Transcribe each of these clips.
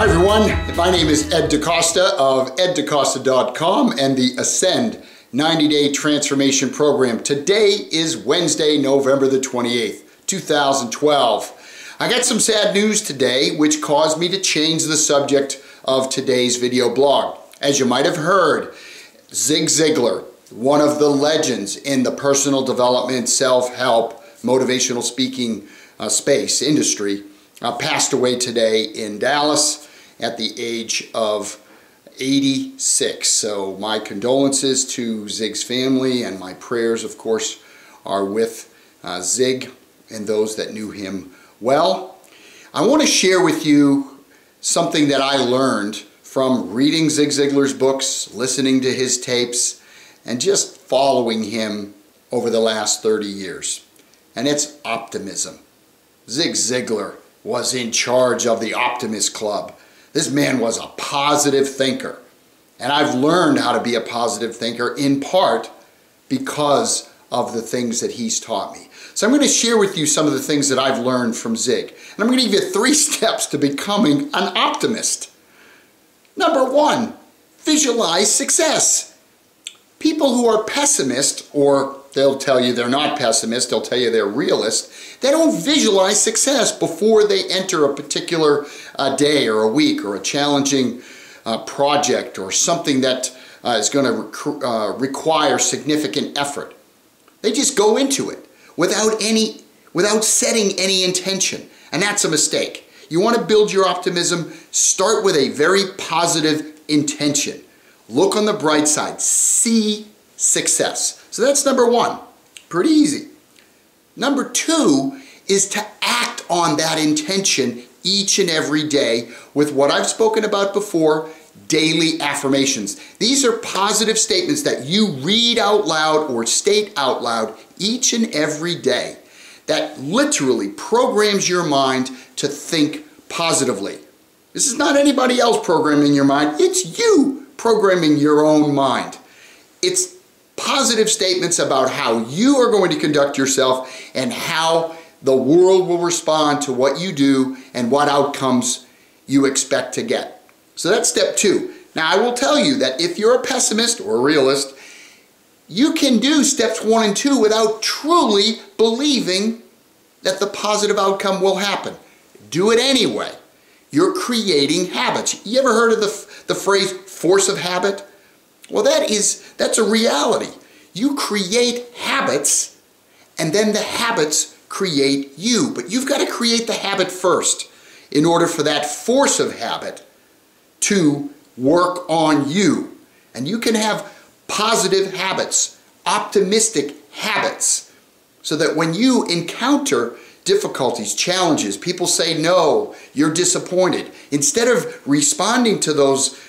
Hi everyone, my name is Ed DeCosta of eddecosta.com and the Ascend 90-Day Transformation Program. Today is Wednesday, November the 28th, 2012. I got some sad news today which caused me to change the subject of today's video blog. As you might have heard, Zig Ziglar, one of the legends in the personal development, self-help, motivational speaking industry, passed away today in Dallas at the age of 86. So my condolences to Zig's family, and my prayers, of course, are with Zig and those that knew him well. I want to share with you something that I learned from reading Zig Ziglar's books, listening to his tapes, and just following him over the last 30 years. And it's optimism. Zig Ziglar was in charge of the Optimist Club. This man was a positive thinker. And I've learned how to be a positive thinker in part because of the things that he's taught me. So I'm going to share with you some of the things that I've learned from Zig. And I'm going to give you 3 steps to becoming an optimist. Number 1, visualize success. People who are pessimists, or they'll tell you they're not pessimists, they'll tell you they're realists, they don't visualize success before they enter a particular day or a week or a challenging project or something that is going to require significant effort. They just go into it without setting any intention, and that's a mistake. You want to build your optimism, start with a very positive intention. Look on the bright side, see success. So that's number 1, pretty easy. Number 2 is to act on that intention each and every day with what I've spoken about before, daily affirmations. These are positive statements that you read out loud or state out loud each and every day that literally programs your mind to think positively. This is not anybody else programming your mind, it's you programming your own mind. It's positive statements about how you are going to conduct yourself and how the world will respond to what you do and what outcomes you expect to get. So that's step 2. Now I will tell you that if you're a pessimist or a realist, you can do steps 1 and 2 without truly believing that the positive outcome will happen. Do it anyway. You're creating habits. You ever heard of the phrase force of habit? Well, that's a reality. You create habits, and then the habits create you. But you've got to create the habit first in order for that force of habit to work on you. And you can have positive habits, optimistic habits, so that when you encounter difficulties, challenges, people say no, you're disappointed, instead of responding to those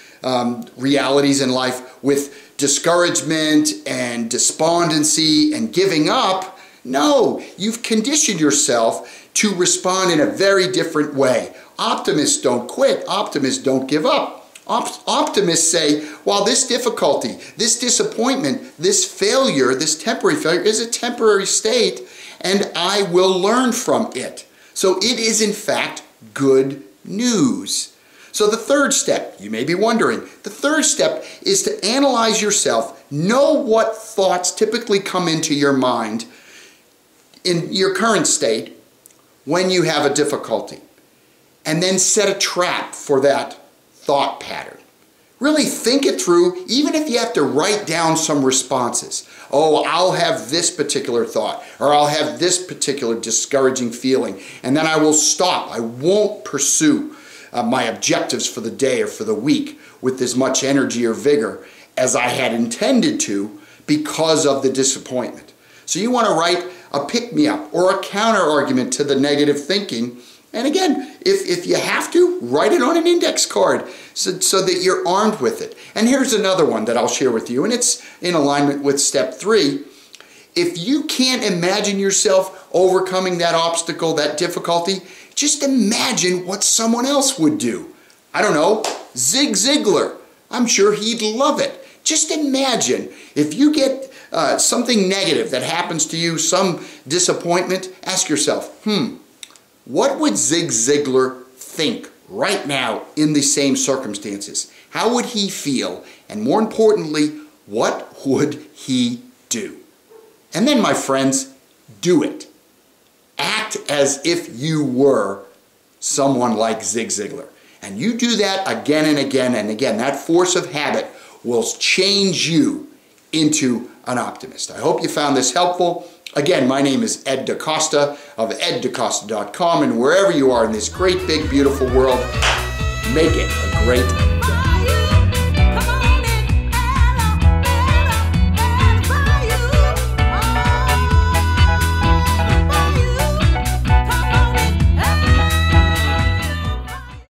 realities in life with discouragement and despondency and giving up, no, you've conditioned yourself to respond in a very different way. Optimists don't quit. Optimists don't give up. Optimists say, well, this difficulty, this disappointment, this failure, this temporary failure is a temporary state, and I will learn from it. So it is in fact good news. So the 3rd step, you may be wondering, the 3rd step is to analyze yourself, know what thoughts typically come into your mind in your current state when you have a difficulty, and then set a trap for that thought pattern. Really think it through, even if you have to write down some responses. Oh, I'll have this particular thought, or I'll have this particular discouraging feeling, and then I will stop. I won't pursue my objectives for the day or for the week with as much energy or vigor as I had intended to because of the disappointment. So you want to write a pick-me-up or a counter-argument to the negative thinking. And again, if you have to, write it on an index card so that you're armed with it. And here's another one that I'll share with you, and it's in alignment with step 3. If you can't imagine yourself overcoming that obstacle, that difficulty, just imagine what someone else would do. I don't know, Zig Ziglar. I'm sure he'd love it. Just imagine if you get something negative that happens to you, some disappointment, ask yourself, what would Zig Ziglar think right now in the same circumstances, how would he feel? And more importantly, what would he do? And then, my friends, do it. Act as if you were someone like Zig Ziglar. And you do that again and again and again. That force of habit will change you into an optimist. I hope you found this helpful. Again, my name is Ed DeCosta of eddecosta.com, and wherever you are in this great, big, beautiful world, make it a great day.